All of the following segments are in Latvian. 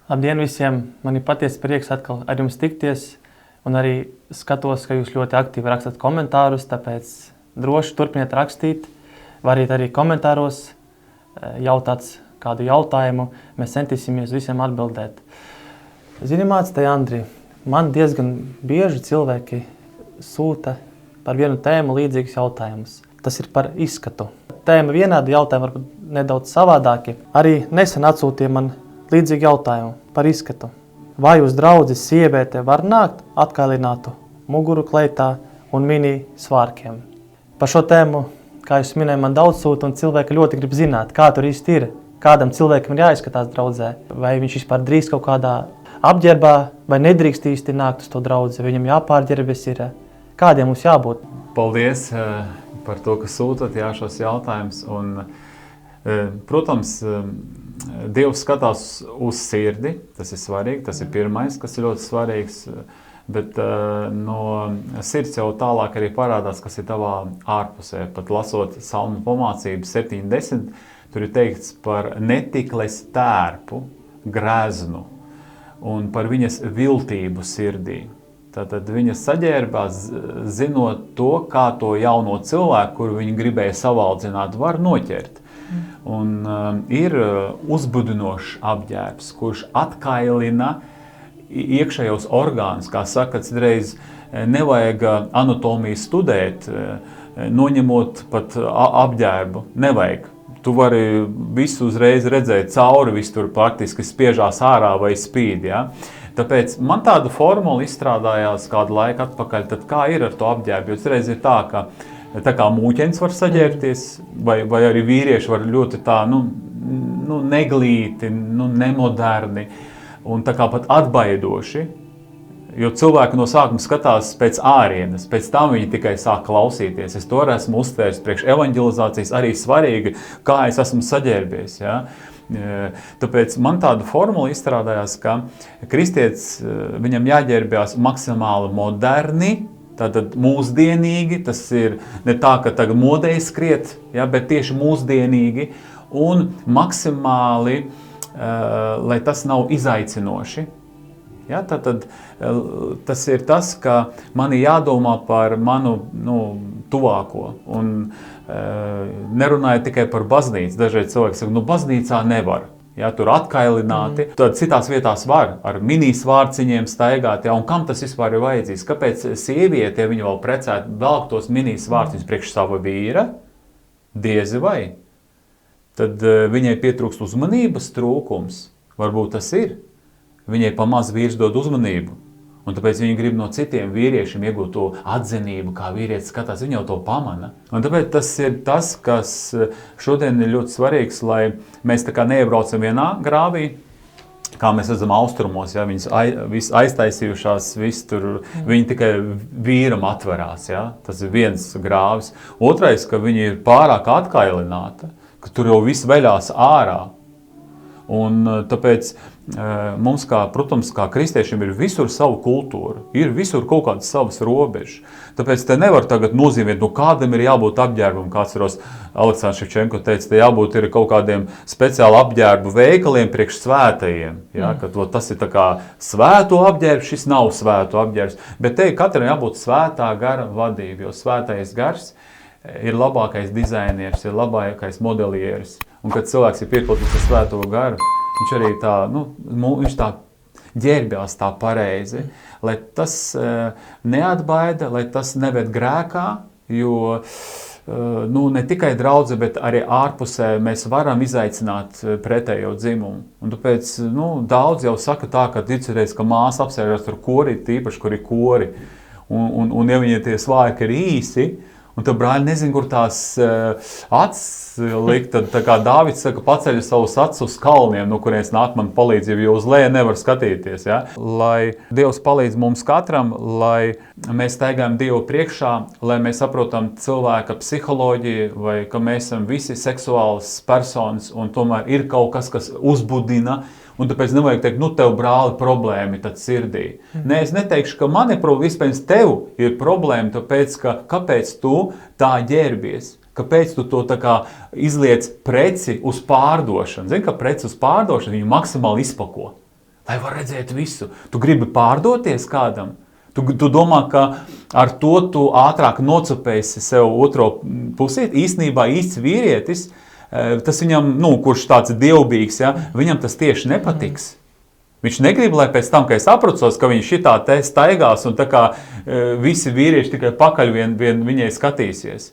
Labdien visiem! Man ir patiesi prieks atkal ar jums tikties, un arī skatos, ka jūs ļoti aktīvi rakstat komentārus, tāpēc droši turpiniet rakstīt. Variet arī komentāros jautāt kādu jautājumu, mēs centīsimies visiem atbildēt. Zini, mācītāj Andri, man diezgan bieži cilvēki sūta par vienu tēmu līdzīgus jautājumus. Tas ir par izskatu. Tēma vienādi, jautājumi varbūt nedaudz savādāki. Arī nesen atsūtīja man līdzīgi jautājumu par izskatu. Vai uz draudzes sieviete var nākt atkailinātu muguru kleitā un mini svārkiem? Par šo tēmu, kā jūs minēju, man daudz sūta, un cilvēki ļoti grib zināt, kā tur īsti ir. Kādam cilvēkam ir jāizskatās draudzē, vai viņš vispār drīkst kaut kādā apģērbā, vai nedrīkst īsti nākt uz to draudzi, viņam jāpārģērbjas ir. Kādiem mums jābūt? Paldies par to, ka sūtat šos jautājumus. Protams, Dievs skatās uz sirdi, tas ir svarīgi, tas ir pirmais, kas ir ļoti svarīgs, bet no sirds jau tālāk arī parādās, kas ir tavā ārpusē. Pat lasot salmu pamācību 70, tur ir teikts par netikles tērpu, greznu un par viņas viltību sirdī. Tātad viņa saģērbās, zinot to, kā to jauno cilvēku, kuru viņi gribēja savaldzināt, var noķert. Un ir uzbudinošs apģērbs, kurš atkailina iekšējos orgānus. Kā saka, citreiz nevajag anatomiju studēt, noņemot pat apģērbu. Nevajag. Tu vari visu uzreiz redzēt cauri, visu tur praktiski spiežās ārā vai spīd. Ja? Tāpēc man tāda formula izstrādājās kādu laiku atpakaļ, tad kā ir ar to apģērbu? Jo citreiz ir tā kā mūķens var saģērbties, vai arī vīrieši var ļoti tā, neglīti, nemoderni un tā kā pat atbaidoši. Jo cilvēki no sākuma skatās pēc ārienes, pēc tam viņi tikai sāk klausīties. Es to esmu uztvērs priekš evanģelizācijas arī svarīgi, kā es esmu saģērbies. Ja? Tāpēc man tāda formula izstrādājās, ka kristietis viņam jāģērbjās maksimāli moderni, tātad mūsdienīgi, tas ir ne tā, ka tagad modē skriet, ja, bet tieši mūsdienīgi un maksimāli, lai tas nav izaicinoši. Ja, tātad tas ir tas, ka man ir jādomā par manu tuvāko un nerunāju tikai par baznīcu. Dažreiz cilvēki saka, baznīcā nevar. Ja, tur atkailināti, tad citās vietās var ar minisvārciņiem staigāt, ja, un kam tas vispār ir vajadzīgs? Kāpēc sieviete, ja viņa vēl precēta, velk tos minisvārciņus priekš sava vīra? Diezi vai? Tad viņai pietrūkst uzmanības trūkums. Varbūt tas ir. Viņai pamaz vīrs dod uzmanību. Un tāpēc viņi grib no citiem vīriešiem iegūt to atzinību, kā vīrietis skatās, viņi jau to pamana. Un tāpēc tas ir tas, kas šodien ir ļoti svarīgs, lai mēs tā kā neiebraucam vienā grāvī, kā mēs redzam austrumos, ja, viņas aiztaisījušās, viņi tikai vīram atverās, ja, tas ir viens grāvis. Otrais, ka viņi ir pārāk atkailināta, ka tur jau viss veļās ārā. Un tāpēc mums, protams, kā kristiešiem ir visur savu kultūru, ir visur kaut kādas savas robežas. Tāpēc te nevar tagad nozīmēt, kādam ir jābūt apģērbam, kāds ir Aleksandrs Ševčenko teica, te jābūt ir kaut kādiem speciāli apģērbu veikaliem priekš svētajiem. Ja, ka tas ir tā kā svēto apģērbs, šis nav svēto apģērbs, bet te katram jābūt svētā gara vadība, jo svētais gars ir labākais dizainieris, ir labākais modelieris. Un kad cilvēks ir piepildīts ar svēto garu, viņš arī viņš tā ģērbjās tā pareizi, lai tas neatbaida, lai tas neved grēkā, jo ne tikai draudze, bet arī ārpusē mēs varam izaicināt pretējo dzimumu. Un tāpēc daudz jau saka tā, ka ticēreiz, ka māsa apsēžās ar kori, tīpaši, kur ir kori, un ja viņi tie svāki ir īsi, un tad brāļi nezin, kur tās acis likt, tad tā kā Dāvids saka, paceļ savus acis uz kalniem, no kurienes nāk man palīdzību, jo uz leju nevar skatīties. Ja? Lai Dievs palīdz mums katram, lai mēs staigājam Dievu priekšā, lai mēs saprotam cilvēka psiholoģiju, vai ka mēs esam visi seksuālas personas, un tomēr ir kaut kas, kas uzbudina. Un tāpēc nevajag teikt, tev brāli problēma tad sirdī. Nē, es neteikšu, ka man ir problēma, vispēc tev ir problēma, tāpēc, ka kāpēc tu tā ģērbies? Kāpēc tu to tā kā izliec preci uz pārdošanu? Zini, ka preci uz pārdošanu viņu maksimāli izpako. lai var redzēt visu. Tu gribi pārdoties kādam. Tu domā, ka ar to tu ātrāk nocupēsi sev otro pusīt. Īstenībā īsts vīrietis, tas viņam, kurš tāds dievbīgs, ja, viņam tas tieši nepatiks. Viņš negrib, lai pēc tam, kad es aprocos, ka viņš šitā te staigās un tā kā visi vīrieši tikai pakaļ viņai skatīsies.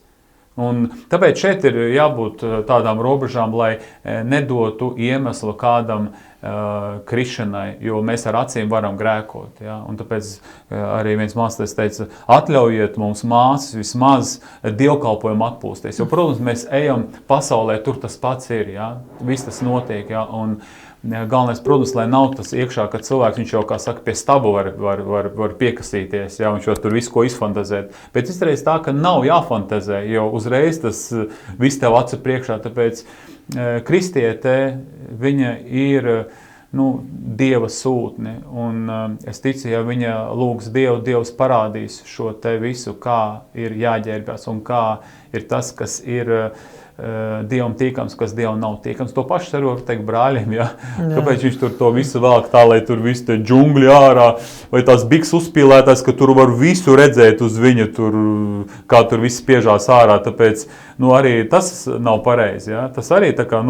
Un tāpēc šeit ir jābūt tādām robežām, lai nedotu iemeslu kādam krišanai, jo mēs ar acīm varam grēkot. Ja? Un tāpēc arī viens mācītājs teica, atļaujiet mums māsas vismaz dievkalpojumu atpūsties. Jo, protams, mēs ejam pasaulē, tur tas pats ir, ja? Viss tas notiek. Ja? Un galvenais, protams, lai nav tas iekšā, ka cilvēks, viņš jau, kā saka, pie stabu var piekasīties, ja, viņš jau tur visu ko izfantazēt. Bet izreiz tā, ka nav jāfantazē, jo uzreiz tas viss tev acu priekšā, tāpēc kristietē viņa ir Dieva sūtne, un es ticu, ja viņa lūgs Dievu, Dievs parādīs šo te visu, kā ir jāģērbjas un kā ir tas, kas ir Dievam tīkams, kas Dievam nav tīkams. To pašu arī var teikt brāļiem, ja? Kāpēc viņš tur to visu velk tā, lai tur visu te džungļi ārā, vai tās biks uzpīlētās, ka tur var visu redzēt uz viņa, kā tur viss spiežās ārā, tāpēc, arī tas nav pareizi, ja? Tas arī tā kā,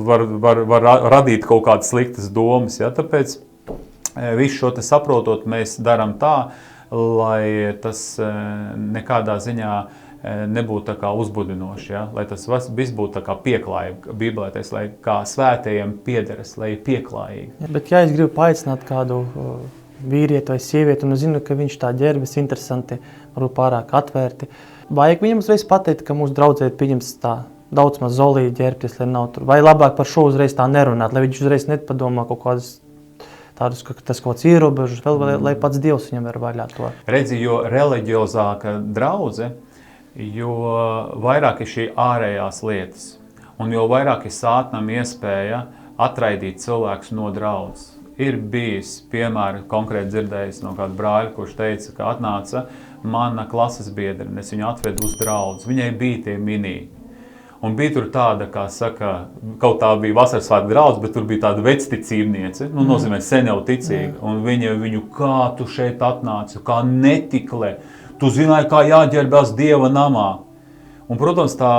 var radīt kaut kādas sliktas domas, ja? Tāpēc visu šo te saprotot, mēs daram tā, lai tas nekādā ziņā nebūtu tā kā uzbudinoši, ja? Lai tas viss būtu tā kā pieklājīgi Bībelētais, lai kā svētajiem piederas, lai ir pieklājīgi. Ja, bet ja es gribu paaicināt kādu vīrieti vai sievieti, un es zinu, ka viņš tā ģērbjas interesanti, varbūt pārāk atvērti, vajag viņam uzreiz pateikt, ka mūsu draudzē pieņems tā daudz maz zolīgi ģērbties, lai nav tur, vai labāk par šo uzreiz tā nerunāt, lai viņš uzreiz nepadomā kaut kādas tādus, ka tas kaut kāds ierobežus, lai pats Dievs viņam var vaļā to. Redzi, jo reliģiozāka draudze, jo vairāk ir šī ārējās lietas, un jo vairāk ir sātnam iespēja atraidīt cilvēkus no draudzes. Ir bijis, piemēram, konkrēti dzirdējis no kāda brāļa, kurš teica, ka atnāca mana klases biedrene, es viņu atvedu uz draudzi, viņai bija tie mini. Un bija tur tāda, kā saka, kaut tā bija vasarsvētku draudze, bet tur bija tāda vecticībniece, nozīmē sen jau ticīga, un viņu, kā tu šeit atnāci, kā netiklē, tu zināji, kā jāģērbjas Dieva namā. Un, protams, tā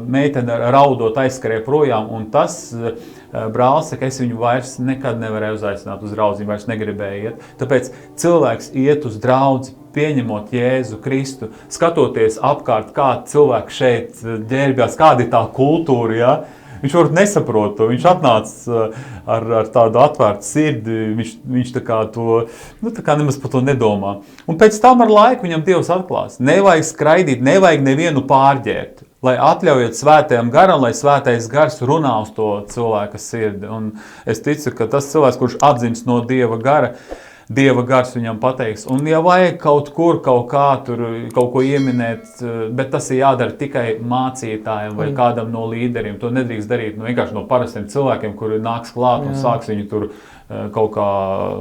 meitene raudot aizskarēja projām, un tas brālis saka, es viņu vairs nekad nevarēju uzaicināt uz draudzi, vairs negribēju iet. Tāpēc cilvēks iet uz draudzi, pieņemot Jēzu Kristu, skatoties apkārt, kā cilvēki šeit ģērbjas, kāda ir tā kultūra, ja? Viņš varbūt nesaprot to, viņš atnāca ar tādu atvērtu sirdi, viņš tā kā to, tā kā nemaz par to nedomā. Un pēc tam ar laiku viņam Dievs atklās. Nevajag skraidīt, nevajag nevienu pārģērbt, lai atļaujiet svētajam garam, lai svētais gars runā uz to cilvēka sirdi. Un es ticu, ka tas cilvēks, kurš atdzims no Dieva gara, Dieva gars viņam pateiks. Un ja vajag kaut kur, kaut kā tur, kaut ko ieminēt, bet tas ir jādara tikai mācītājiem vai kādam no līderiem. To nedrīkst darīt vienkārši no parastiem cilvēkiem, kuri nāks klāt un sāks viņu tur kaut kā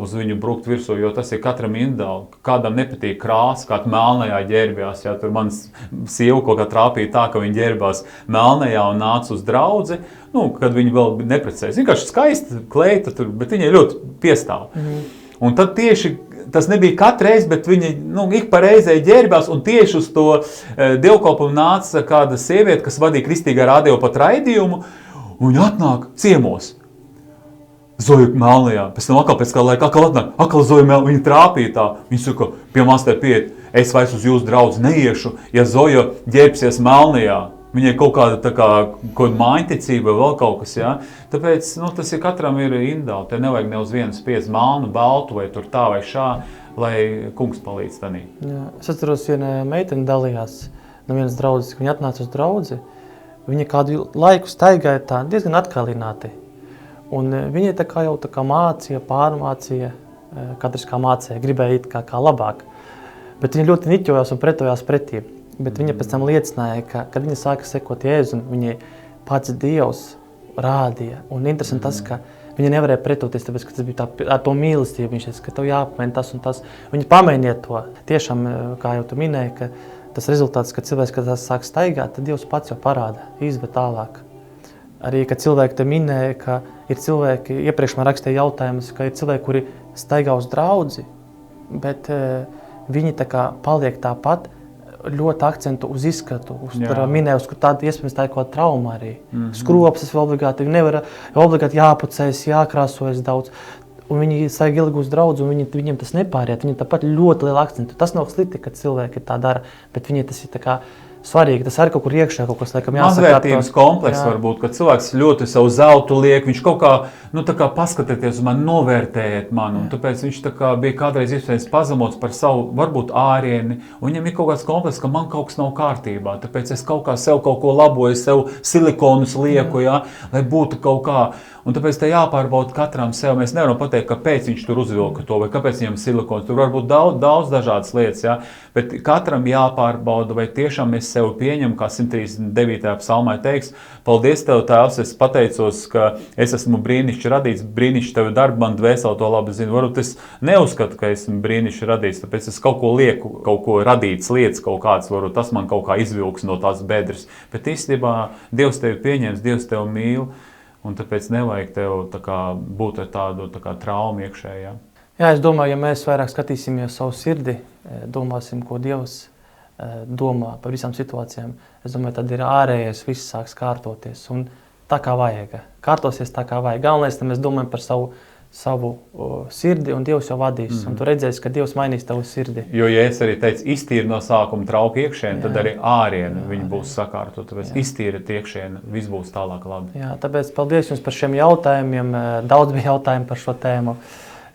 uz viņu brukt virsū, jo tas ir katram individuāli. Kādam nepatīk krāsa, kāda melnajā ģērbjās. Ja, tur mans sieva kaut kā trāpīja tā, ka viņa ģērbās melnajā un nāca uz draudzi, kad viņa vēl neprecējas. Vienkārši skaista kleita tur, bet viņa ļoti piestāv. Un tad tieši tas nebija katru reizi, bet viņi ik pa reizē ģērbās, un tieši uz to dievkalpojumu nāca kāda sieviete, kas vadīja kristīgā radio pat raidījumu, un viņa atnāk ciemos. Zoja melnajā, pēc tam pēc kā laika atkal Zoja melnajā, viņa trāpīja tā. Viņa saka, pie māstai pieiet, es vairs uz jūsu draudzi neiešu, ja Zoja ģērbsies melnajā. Viņai kaut kāda mājiņticība vai vēl kaut kas, ja? Tāpēc, tas ir katram ir individuāli. Te nevajag ne uz vienu spiedz melnu, baltu vai tur tā vai šā, lai kungs palīdz tanī. Jā, es atceros, viena meitene dalījās no vienas draudzes, ka viņa atnāca uz draudzi. Viņa kādu laiku staigāja tā diezgan atkalināti. Un viņai jau mācīja, pārmācīja, katrs kā mācīja, gribēja it kā labāk. Bet viņa ļoti niķojās un pretojās pretī. Bet viņa pēc tam liecināja, ka, kad viņa sāka sekot Jēzu, viņai pats Dievs rādīja. Un interesanti tas, ka viņa nevarēja pretoties, tāpēc, ka tas bija ar to mīlestību. Viņš teica, ka tev jāapmaina tas un tas. Viņa pamainiet to. Tiešām, kā jau tu minēji, ka tas rezultāts, kad cilvēks, kad tas sāk staigāt, tad Dievs pats jau parāda, izved tālāk. Arī, kad cilvēki te minēja, ka ir cilvēki, iepriekš man rakstīja jautājumus, ka ir cilvēki, kuri staigā uz draudzi, bet viņi tā kā paliek tāpat, ļoti akcentu uz izskatu, minēju, ka tāda iespējams tā ir kaut trauma arī. Skrops vēl obligāti, nevar obligāti jāpucēs, jākrāsojas daudz. Un viņi staigā ilgi uz draudzi, un viņiem tas nepāriet. Viņiem tāpat ļoti liela akcentu. Tas nav slikti, kad cilvēki tā dara, bet viņiem tas ir tā kā svarīgi, tas arī kaut kur iekšā, kaut kas laikam jāsakārto. Mazvērtības komplekss varbūt, kad cilvēks ļoti savu zeltu liek, viņš kaut kā, tā kā paskatieties uz mani, novērtējiet mani, un tāpēc viņš tā kā bija kādreiz iespējams pazemots par savu, varbūt ārieni, un viņam ir kaut kāds komplekss, ka man kaut kas nav kārtībā, tāpēc es kaut kā sev kaut ko laboju, sev silikonus lieku, lai būtu kaut kā. Un tāpēc te jāpārbauda katram sev. Mēs nevaram pateikt, kāpēc viņš tur uzvilka to, vai kāpēc viņam silikons. Tur var būt daudz dažādas lietas, bet katram jāpārbauda, vai tiešām mēs sev pieņemam, kā 139. psalmā teiks, paldies Tev, Tēvs, es pateicos, ka es esmu brīnišķi radīts, brīnišķi Tev darbu, man dvēseli to labi zinu. Varbūt es neuzskatu, ka esmu brīnišķi radīts, tāpēc es kaut ko lieku, kaut ko radīts lietas, kaut kāds, varbūt tas man kaut kā izvilks no tās bedres. Bet īstenībā Dievs Tevi pieņems, Dievs Tevi mīl. Un tāpēc nevajag tev būt ar tādu traumu iekšējā. Jā, es domāju, ja mēs vairāk skatīsimies savu sirdi, domāsim, ko Dievs domā par visām situācijām, es domāju, tad ir ārējais, viss sāks kārtoties. Un tā kā vajag. Kārtosies tā kā vajag. Galvenais, mēs domājam par savu sirdi, un Dievs jau vadīs. Un tu redzēsi, ka Dievs mainīs tavu sirdi. Jo, ja es arī teicu, iztīri no sākuma trauku iekšēni, tad arī ārieni viņi būs sakārtot. Tāpēc iztīriet iekšēni, viss būs tālāk labi. Jā, tāpēc paldies jums par šiem jautājumiem. Daudz bija jautājumu par šo tēmu.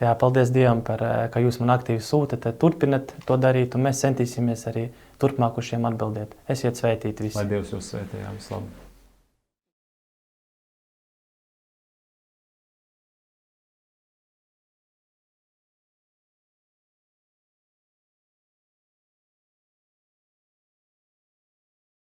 Jā, paldies Dievam, ka jūs man aktīvi sūtat. Turpinat to darīt, un mēs centīsimies arī turpmāk uz šiem atbildēt. Esiet sveitīti visi. Lai Dievs jūs svētī, jā, vislabāk.